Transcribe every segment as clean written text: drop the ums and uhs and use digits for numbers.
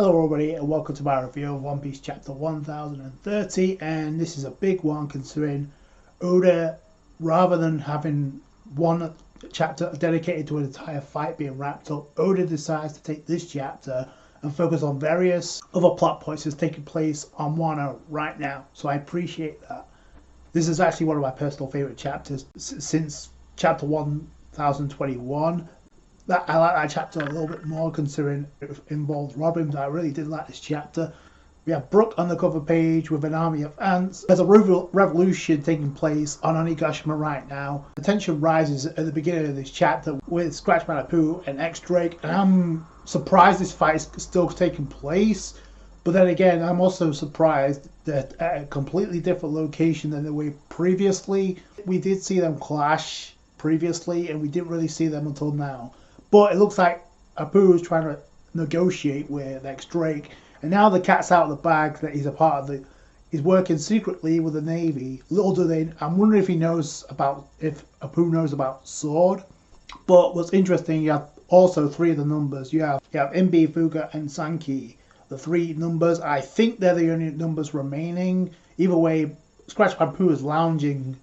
Hello everybody and welcome to my review of One Piece chapter 1030, and this is a big one considering Oda, rather than having one chapter dedicated to an entire fight being wrapped up, Oda decides to take this chapter and focus on various other plot points that's taking place on Wano right now, so I appreciate that. This is actually one of my personal favourite chapters since chapter 1021. I like that chapter a little bit more considering it involved Robin, but I really did like this chapter. We have Brook on the cover page with an army of ants. There's a revolution taking place on Onigashima right now. The tension rises at the beginning of this chapter with Scratchman Apu and X-Drake, and I'm surprised this fight is still taking place. But then again, I'm also surprised that at a completely different location than the way previously. We did see them clash previously, and we didn't really see them until now. But it looks like Apu is trying to negotiate with X-Drake, and now the cat's out of the bag that he's a part of the. He's working secretly with the Navy. Little do they. I'm wondering if Apu knows about Sword. But what's interesting, you have also three of the numbers. You have Imbi, Fuga, and Sankey. The three numbers. I think they're the only numbers remaining. Either way, Scratch Apu is lounging,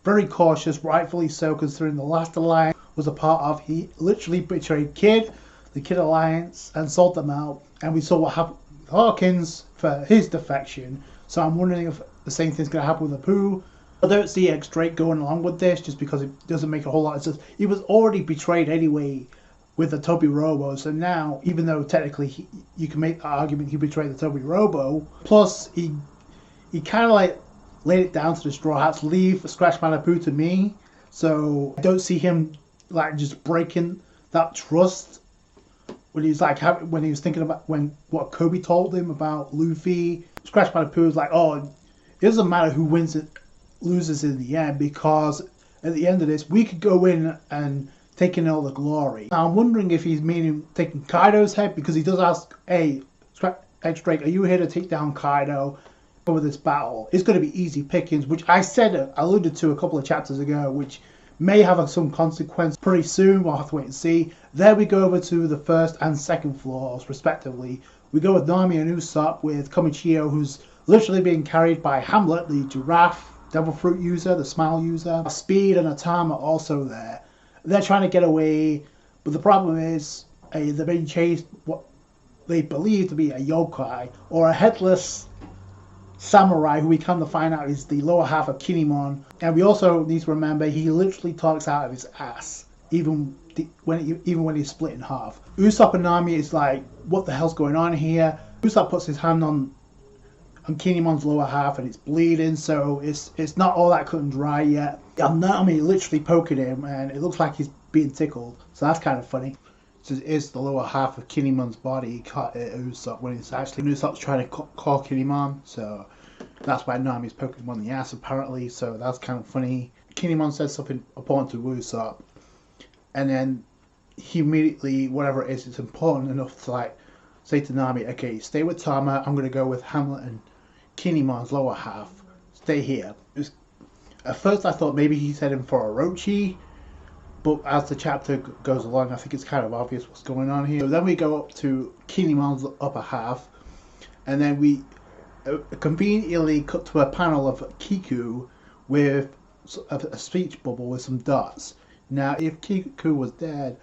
very cautious, rightfully so, considering the last alliance was a part of. He literally betrayed the Kid Alliance, and sold them out. And we saw what happened with Hawkins for his defection. So I'm wondering if the same thing's going to happen with Apu. I don't see X-Drake going along with this just because it doesn't make a whole lot of sense. He was already betrayed anyway with the Toby Robo. So now, even though technically you can make the argument he betrayed the Toby Robo, plus he kind of like laid it down to the Straw Hats, leave Scratchman Apu to me. So I don't see him like just breaking that trust when he's like when he was thinking about what Kobe told him about Luffy. Scratchman Apu was like, oh, it doesn't matter who wins it, loses in the end, because at the end of this we could go in and take in all the glory. Now I'm wondering if he's meaning taking Kaido's head, because he does ask, hey, X-Drake, are you here to take down Kaido over this battle? It's going to be easy pickings, which I alluded to a couple of chapters ago, which may have some consequence pretty soon. We'll have to wait and see. There we go over to the first and second floors, respectively. We go with Nami and Usopp, with Komichio, who's literally being carried by Hamlet, the giraffe, devil fruit user, the smile user. Speed and Atam are also there. They're trying to get away, but the problem is they're being chased what they believe to be a yokai, or a headless samurai, who we come to find out is the lower half of Kinemon. And we also need to remember he literally talks out of his ass, even when he's split in half. Usopp and Nami is like, what the hell's going on here? Usopp puts his hand on Kinemon's lower half and it's bleeding, so it's not all that cut and dry yet. Nami literally poking him and it looks like he's being tickled, so that's kind of funny. So it's the lower half of Kinemon's body cut at Usopp when it's actually Usopp's trying to call Kinemon, so that's why Nami's poking him on the ass apparently, so that's kind of funny. Kinemon says something important to Usopp, and then he immediately, whatever it is, it's important enough to like say to Nami, okay, stay with Tama, I'm going to go with Hamlet and Kinemon's lower half, stay here. At first I thought maybe he said him for Orochi, but as the chapter goes along, I think it's kind of obvious what's going on here. So then we go up to Kinemon's upper half, and then we conveniently cut to a panel of Kiku with a speech bubble with some dots. Now, if Kiku was dead,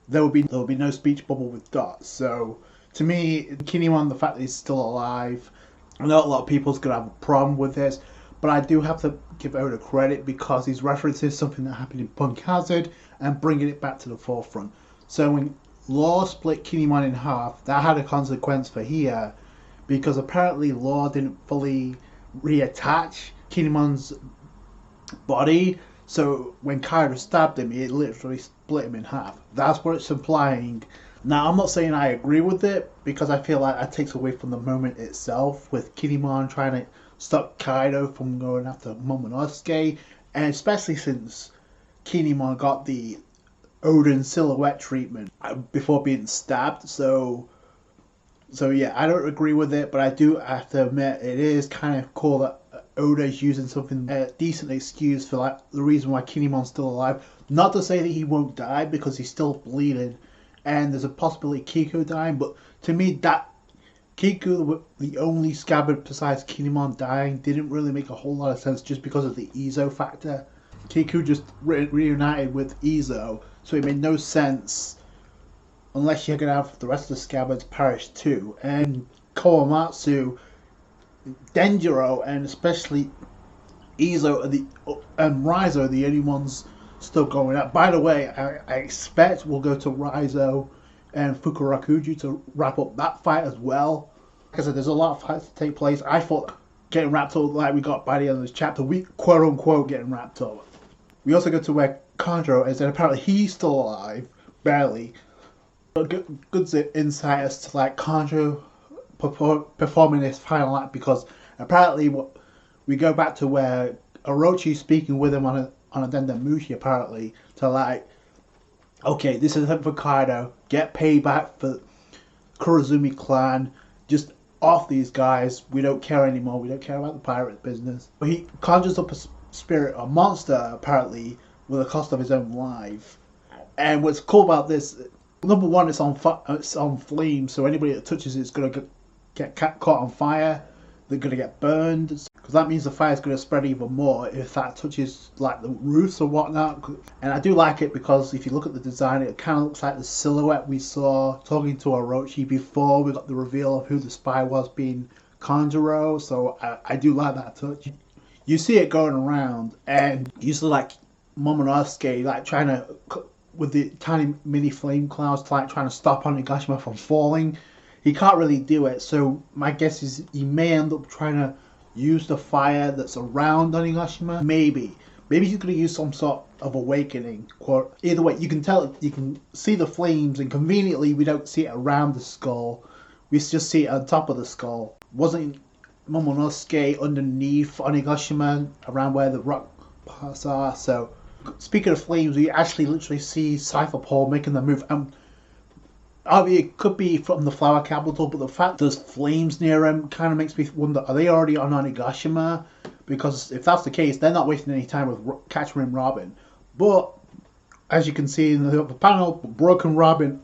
there would be no speech bubble with dots. So to me, Kinemon, the fact that he's still alive, I know a lot of people's gonna have a problem with this, but I do have to give Oda credit because he's references something that happened in Punk Hazard and bringing it back to the forefront. So when Law split Kinemon in half, that had a consequence for here, because apparently Law didn't fully reattach Kinemon's body, so when Kaido stabbed him, it literally split him in half. That's what it's implying. Now, I'm not saying I agree with it, because I feel like that takes away from the moment itself, with Kinemon trying to stop Kaido from going after Momonosuke, and especially since Kinemon got the Odin silhouette treatment before being stabbed. So yeah, I don't agree with it, but I do have to admit it is kind of cool that Oda is using something a decent excuse for like the reason why Kinemon's still alive. Not to say that he won't die, because he's still bleeding, and there's a possibility Kiko dying, but to me that Kiku, the only scabbard besides Kinemon dying, didn't really make a whole lot of sense just because of the Izo factor. Kiku just reunited with Izo, so it made no sense unless you're going to have the rest of the scabbards perish too. And Kowamatsu, Denjiro, and especially Izo and Raizo are the only ones still going up. By the way, I expect we'll go to Raizo and Fukurakuji to wrap up that fight as well. Like I said, there's a lot of fights to take place. I thought getting wrapped up like we got by the end of this chapter, we quote unquote getting wrapped up. We also go to where Kanjuro is, and apparently he's still alive, barely. Good insight as to like Kanjuro performing this final act, because apparently we go back to where Orochi's speaking with him on a Dendamushi apparently to like, okay, this isn't for Kaido, get payback for Kurozumi clan, just off these guys, we don't care anymore, we don't care about the pirate business. But he conjures up a monster apparently with the cost of his own life. And what's cool about this, number one, it's on flame, so anybody that touches it is going to get caught on fire. They're going to get burned, because that means the fire is going to spread even more if that touches like the roofs or whatnot. And I do like it because if you look at the design, it kind of looks like the silhouette we saw talking to Orochi before we got the reveal of who the spy was, being Kanjuro. So I do like that touch. You see it going around, and you see like Momonosuke like trying to, with the tiny mini flame clouds, like trying to stop Onigashima from falling. He can't really do it, so my guess is he may end up trying to use the fire that's around Onigashima. Maybe he's going to use some sort of awakening. Either way, you can tell, you can see the flames, and conveniently we don't see it around the skull. We just see it on top of the skull. Wasn't Momonosuke underneath Onigashima, around where the rock parts are? So, speaking of flames, we actually literally see Cypher Paul making the move. It could be from the Flower Capital, but the fact there's flames near him kind of makes me wonder, are they already on Onigashima? Because if that's the case, they're not wasting any time with Catcher and Robin. But, as you can see in the panel, Brooke and Robin,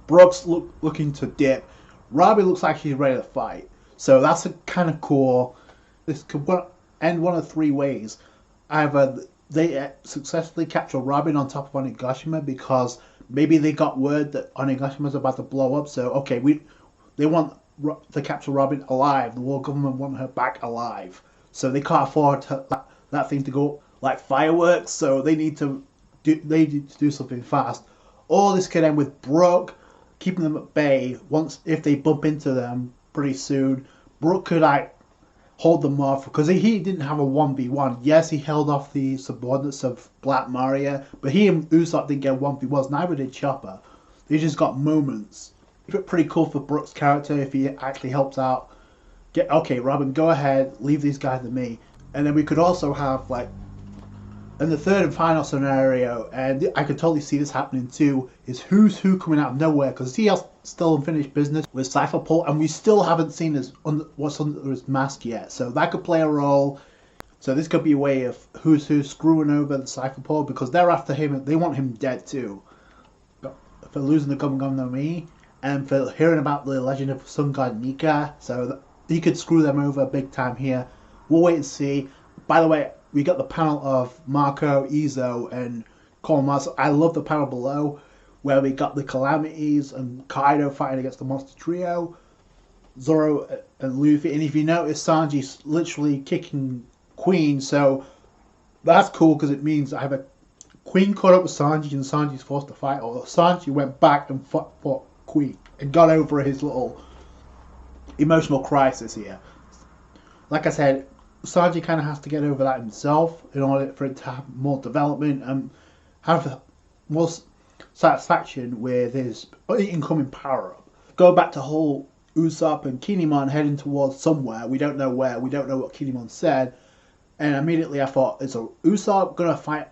Brooke's looking to dip. Robin looks like she's ready to fight. So that's kind of cool. This could end one of three ways. Either they successfully capture Robin on top of Onigashima because maybe they got word that Onigashima's about to blow up, so okay, they want to capture Robin alive. The world government want her back alive, so they can't afford that thing to go like fireworks. So they need to do something fast. Or this could end with Brooke keeping them at bay. If they bump into them pretty soon, Brooke could like hold them off, because he didn't have a 1v1. Yes, he held off the subordinates of Black Maria, but he and Usopp didn't get 1v1s, neither did Chopper. They just got moments. Pretty cool for Brooke's character if he actually helps out. Okay, Robin, go ahead, leave these guys to me. And then we could also have, like, in the third and final scenario, and I could totally see this happening too, is Who's Who coming out of nowhere, because he has still unfinished business with Cypher Paul, and we still haven't seen what's under his mask yet, so that could play a role. So this could be a way of Who's Who screwing over the Cypher Paul, because they're after him, they want him dead too, for losing the Gum Gum no Mi, and for hearing about the legend of Sun God Nika, so he could screw them over big time here. We'll wait and see. By the way, we got the panel of Marco, Izo, and Komatsu. I love the panel below where we got the Calamities and Kaido fighting against the Monster Trio, Zoro and Luffy. And if you notice, Sanji's literally kicking Queen, so that's cool because it means I have a Queen caught up with Sanji and Sanji's forced to fight, or Sanji went back and fought Queen and got over his little emotional crisis here. Like I said, Sanji kind of has to get over that himself in order for it to have more development and have more satisfaction with his incoming power-up. Go back to whole Usopp and Kinemon heading towards somewhere. We don't know where. We don't know what Kinemon said. And immediately I thought, is Usopp going to fight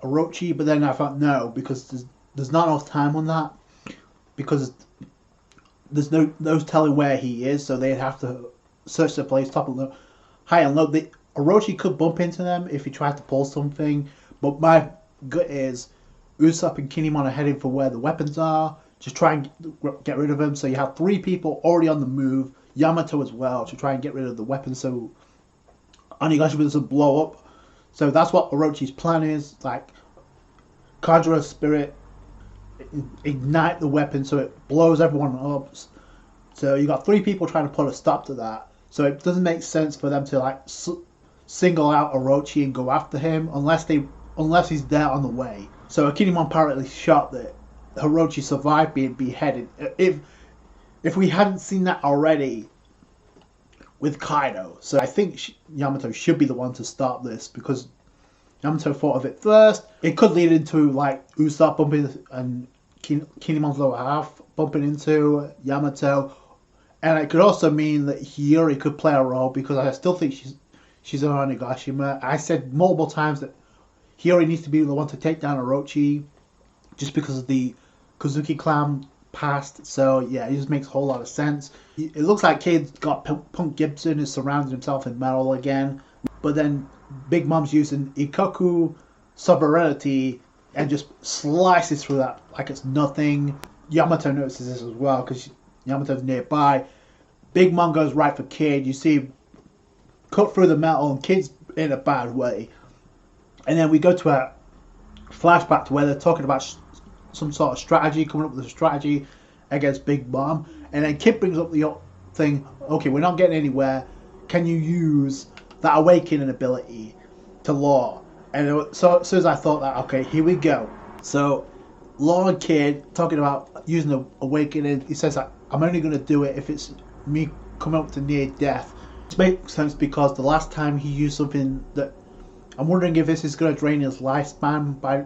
Orochi? But then I thought, no, because there's not enough time on that. Because there's no telling where he is, so they'd have to search the place top and low. High and low. Orochi could bump into them if he tried to pull something, but my gut is Usopp and Kinemon are heading for where the weapons are. to try and get rid of him. So you have 3 people already on the move, Yamato as well, to try and get rid of the weapon so Onigashima doesn't blow up. So that's what Orochi's plan is, like conjure a spirit, ignite the weapon so it blows everyone up. So you got 3 people trying to put a stop to that. So it doesn't make sense for them to like single out Orochi and go after him unless he's there on the way. So Kinemon apparently shot that Orochi survived being beheaded. If we hadn't seen that already with Kaido, so I think Yamato should be the one to start this because Yamato thought of it first. It could lead into like Usopp bumping and Kinemon's lower half bumping into Yamato, and it could also mean that Hiyori could play a role because I still think she's an Onigashima. I said multiple times that Hiyori needs to be the one to take down Orochi just because of the Kozuki clan past. So yeah, it just makes a whole lot of sense. It looks like Kid's got Punk Gibson is surrounding himself in metal again, but then Big Mom's using Ikoku sovereignty and just slices through that like it's nothing. Yamato notices this as well because Yamato's nearby. Big Mom goes right for Kid. You see him cut through the metal and Kid's in a bad way. And then we go to a flashback to where they're talking about some sort of strategy, coming up with a strategy against Big Mom. And then Kid brings up the thing, okay, we're not getting anywhere. Can you use that awakening ability to Law? And so as soon as I thought that, okay, here we go. So Law and Kid talking about using the awakening. He says that I'm only going to do it if it's me coming up to near death. It makes sense because the last time he used something that I'm wondering if this is going to drain his lifespan by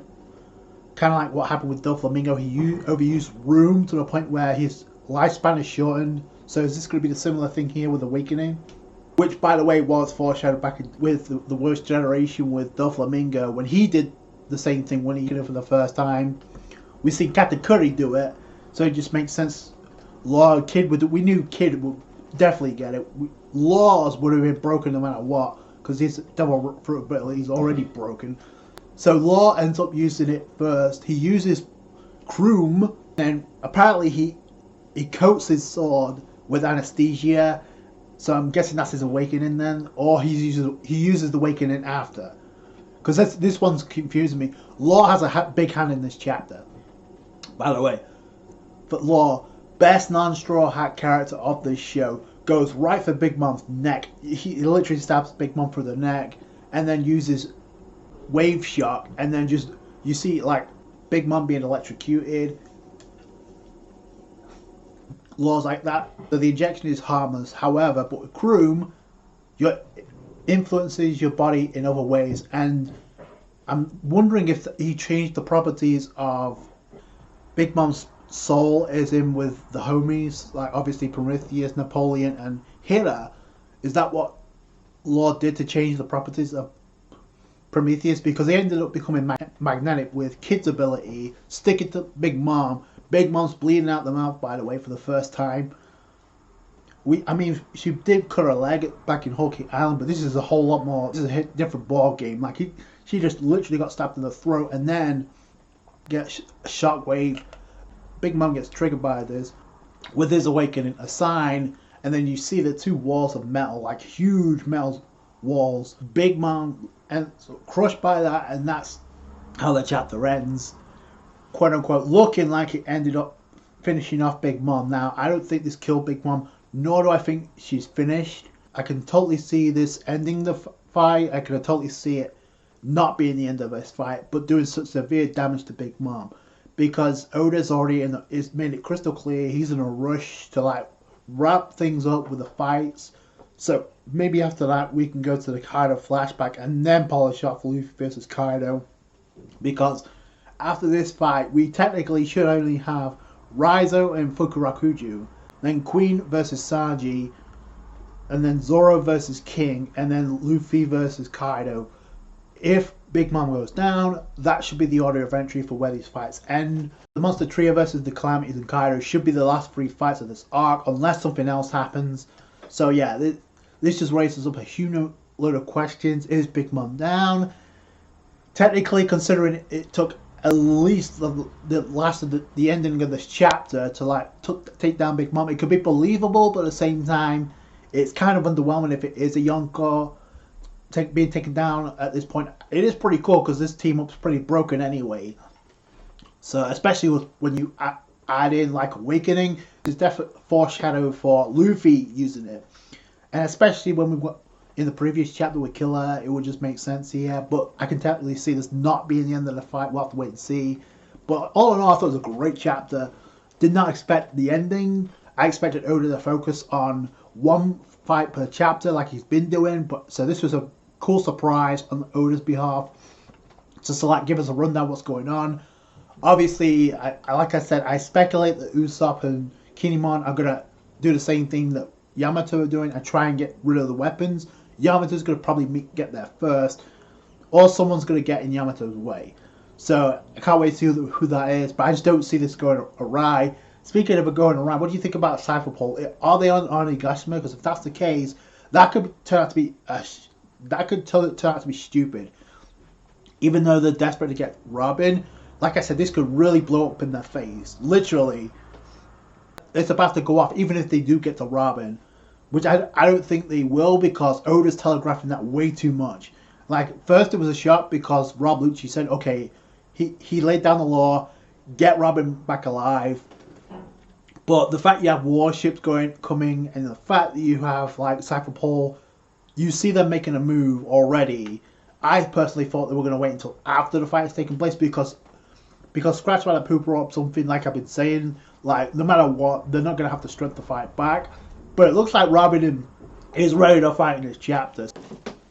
kind of like what happened with Doflamingo. He overused room to the point where his lifespan is shortened. So is this going to be the similar thing here with Awakening? Which, by the way, was foreshadowed back with the Worst Generation with Doflamingo when he did the same thing when he did it for the first time. We see Katakuri do it, so it just makes sense. Law Kid we knew Kid would definitely get it. Laws would have been broken no matter what because his double fruit ability is already broken. So Law ends up using it first. He uses Kroom, and apparently he coats his sword with anesthesia. So I'm guessing that's his awakening then, or he uses the awakening after. Because this one's confusing me. Law has a big hand in this chapter, by the way. But Law, best non-straw hat character of this show, goes right for Big Mom's neck. He literally stabs Big Mom through the neck, and then uses wave shock, and then just you see like Big Mom being electrocuted. Laws like that. So the injection is harmless. However, but with Kroom, your influences your body in other ways, and I'm wondering if he changed the properties of Big Mom's soul, as in with the homies, like obviously Prometheus, Napoleon, and Hera. Is that what Law did to change the properties of Prometheus? Because he ended up becoming magnetic with Kid's ability, sticking to Big Mom. Big Mom's bleeding out the mouth, by the way, for the first time. I mean, she did cut her leg back in Whole Cake Island, but this is a whole lot more. This is a different ball game. Like she just literally got stabbed in the throat and then gets a shockwave. Big Mom gets triggered by this with his awakening, a sign, and then you see the 2 walls of metal, like huge metal walls. Big Mom and crushed by that, and that's how the chapter ends, quote unquote, looking like it ended up finishing off Big Mom. Now, I don't think this killed Big Mom, nor do I think she's finished. I can totally see this ending the fight. I can totally see it not being the end of this fight, but doing such severe damage to Big Mom. Because Oda's already is made it crystal clear he's in a rush to like wrap things up with the fights. So maybe after that we can go to the Kaido flashback and then polish off Luffy versus Kaido. Because after this fight, we technically should only have Raizo and Fukurakuju, then Queen versus Sanji, and then Zoro versus King, and then Luffy versus Kaido. If Big Mom goes down, that should be the order of entry for where these fights end. The Monster Trio versus the Calamities and Kaido should be the last 3 fights of this arc, unless something else happens. So yeah, this just raises up a huge load of questions. Is Big Mom down? Technically, considering it took at least the last of the ending of this chapter to like take down Big Mom. It could be believable, but at the same time, it's kind of underwhelming if it is a Yonko being taken down at this point. It is pretty cool because this team up's pretty broken anyway. So especially when you add in like Awakening, there's definitely foreshadow for Luffy using it, and especially when we got in the previous chapter with Killer, it would just make sense here. But I can definitely see this not being the end of the fight. We'll have to wait and see. But all in all, I thought it was a great chapter. Did not expect the ending. I expected Oda to focus on one fight per chapter like he's been doing. But so this was a cool surprise on Oda's behalf. Just to like give us a rundown of what's going on. Obviously, like I said, I speculate that Usopp and Kinemon are gonna do the same thing that Yamato are doing and try and get rid of the weapons. Yamato's going to probably get there first, or someone's going to get in Yamato's way. So I can't wait to see who that is, but I just don't see this going awry. Speaking of it going awry, what do you think about Cypher Pole? Are they on Onigashima? Because if that's the case, that could turn out to be turn out to be stupid. Even though they're desperate to get Robin, like I said, this could really blow up in their face. Literally, it's about to go off. Even if they do get to Robin. Which I don't think they will because Oda's telegraphing that way too much. Like, first it was a shock because Rob Lucci said, okay, he laid down the law, get Robin back alive. But the fact you have warships coming, and the fact that you have, like, Cypher Pole, you see them making a move already. I personally thought they were going to wait until after the fight has taken place because Scratch Rattle Pooper up something like I've been saying, like, no matter what, they're not going to have the strength to fight back. But it looks like Robin is ready to fight in this chapter.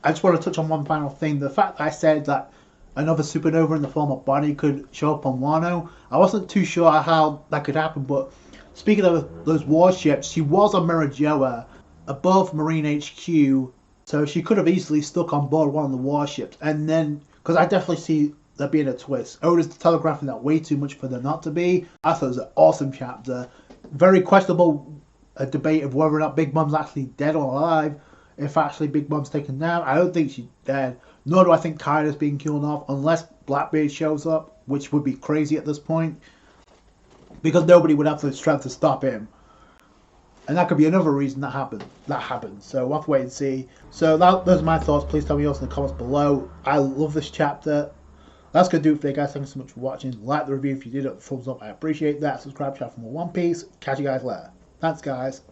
I just want to touch on one final thing. The fact that I said that another supernova in the form of Bonnie could show up on Wano, I wasn't too sure how that could happen. But speaking of those warships, she was on Mirajoa above Marine HQ. So she could have easily stuck on board one of the warships. And then, because I definitely see there being a twist. Oda's telegraphing that way too much for there not to be. I thought it was an awesome chapter. Very questionable a debate of whether or not Big Mom's actually dead or alive. If actually Big Mom's taken down, I don't think she's dead. Nor do I think Kaido's being killed off unless Blackbeard shows up, which would be crazy at this point. Because nobody would have the strength to stop him. And that could be another reason that happened. So we'll have to wait and see. So those are my thoughts. Please tell me yours in the comments below. I love this chapter. That's going to do it for today, guys. Thank you so much for watching. Like the review if you did it. Thumbs up. I appreciate that. Subscribe, chat for more One Piece. Catch you guys later. Thanks, guys.